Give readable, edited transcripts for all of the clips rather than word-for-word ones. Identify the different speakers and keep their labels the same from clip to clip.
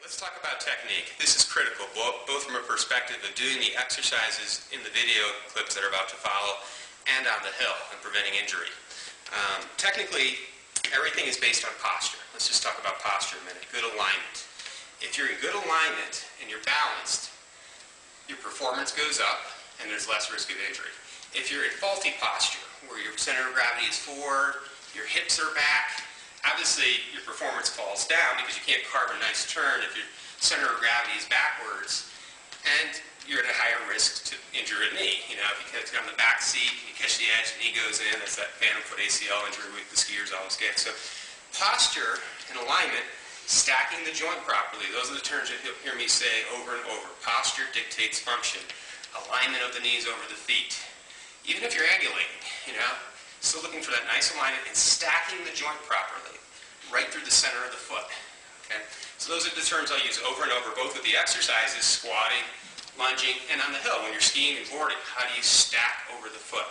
Speaker 1: Let's talk about technique. This is critical, both from a perspective of doing the exercises in the video clips that are about to follow and on the hill and preventing injury. Technically, everything is based on posture. Let's just talk about posture a minute. Good alignment. If you're in good alignment and you're balanced, your performance goes up and there's less risk of injury. If you're in faulty posture, where your center of gravity is forward, your hips are back, obviously your performance falls down because you can't carve a nice turn if your center of gravity is backwards, and you're at a higher risk to injure a knee. You know, if you get on the back seat, you catch the edge, the knee goes in, that's that phantom foot ACL injury the skiers always get. So posture and alignment, stacking the joint properly, those are the terms you'll hear me say over and over. Posture dictates function. Alignment of the knees over the feet. Even if you're angulating, you know, still looking for that nice alignment and stacking the joint properly, right through the center of the foot. Okay? So those are the terms I'll use over and over, both with the exercises, squatting, lunging, and on the hill when you're skiing and boarding. How do you stack over the foot?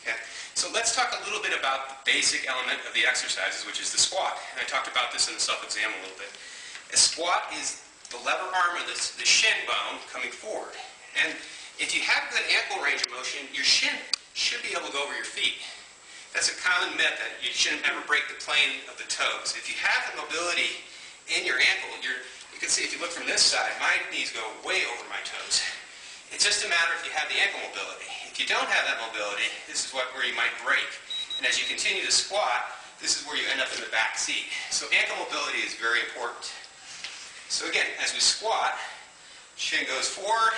Speaker 1: Okay? So let's talk a little bit about the basic element of the exercises, which is the squat. And I talked about this in the self-exam a little bit. A squat is the lever arm of the shin bone coming forward. And if you have good ankle range of motion, your shin should be able to go over your feet. That's a common myth that you shouldn't ever break the plane of the toes. If you have the mobility in your ankle, you can see if you look from this side, my knees go way over my toes. It's just a matter if you have the ankle mobility. If you don't have that mobility, this is where you might break. And as you continue to squat, this is where you end up in the back seat. So ankle mobility is very important. So again, as we squat, shin goes forward,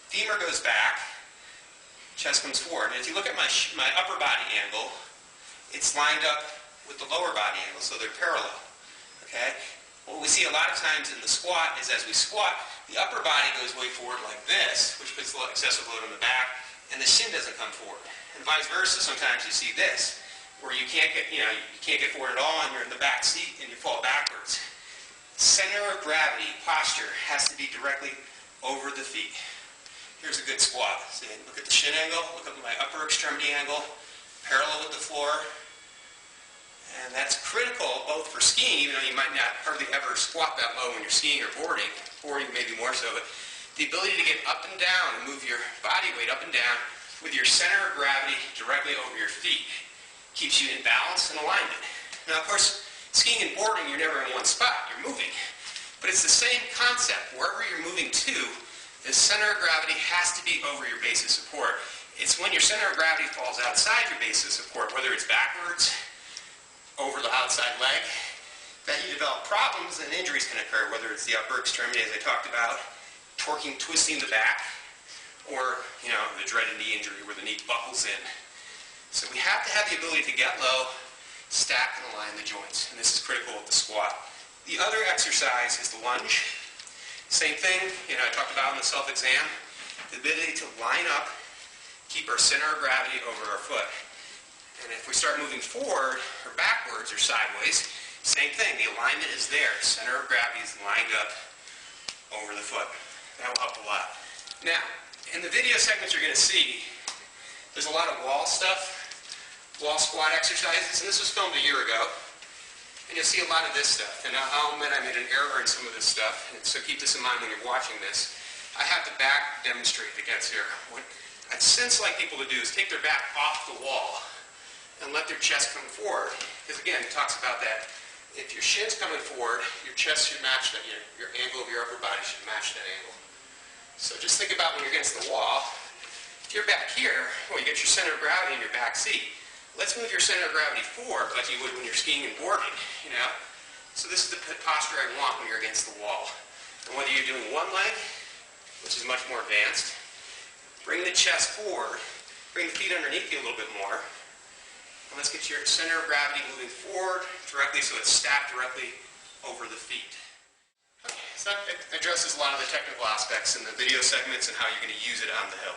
Speaker 1: femur goes back, chest comes forward. And if you look at my upper body angle, it's lined up with the lower body angle, so they're parallel. Okay? What we see a lot of times in the squat is as we squat, the upper body goes way forward like this, which puts a lot of excessive load on the back, and the shin doesn't come forward. And vice versa, sometimes you see this, where you can't get forward at all, and you're in the back seat and you fall backwards. Center of gravity, posture, has to be directly over the feet. Here's a good squat. See, look at the shin angle, look at my upper extremity angle, parallel with the floor. And that's critical both for skiing, even though you might not hardly ever squat that low when you're skiing or boarding maybe more so, but the ability to get up and down and move your body weight up and down with your center of gravity directly over your feet keeps you in balance and alignment. Now, of course, skiing and boarding, you're never in one spot, you're moving. But it's the same concept. Wherever you're moving to, the center of gravity has to be over your base of support. It's when your center of gravity falls outside your base of support, whether it's backwards, over the outside leg, that you develop problems and injuries can occur, whether it's the upper extremity, as I talked about, torquing, twisting the back, or, you know, the dreaded knee injury where the knee buckles in. So we have to have the ability to get low, stack and align the joints, and this is critical with the squat. The other exercise is the lunge. Same thing, you know, I talked about in the self-exam, the ability to line up, keep our center of gravity over our foot. And if we start moving forward or backwards or sideways, same thing, the alignment is there. Center of gravity is lined up over the foot. That will help a lot. Now, in the video segments you're going to see, there's a lot of wall stuff, wall squat exercises, and this was filmed a year ago. And you'll see a lot of this stuff. And I'll admit I made an error in some of this stuff, and so keep this in mind when you're watching this. I have the back demonstrated against here. What I'd since like people to do is take their back off the wall and let their chest come forward. Because again, it talks about that. If your shin's coming forward, your chest should match that. Your angle of your upper body should match that angle. So just think about when you're against the wall. If you're back here, well, you get your center of gravity in your back seat. Let's move your center of gravity forward like you would when you're skiing and boarding, you know? So this is the posture I want when you're against the wall. And whether you're doing one leg, which is much more advanced, bring the chest forward, bring the feet underneath you a little bit more, and let's get your center of gravity moving forward directly so it's stacked directly over the feet. Okay, so that addresses a lot of the technical aspects in the video segments and how you're going to use it on the hill.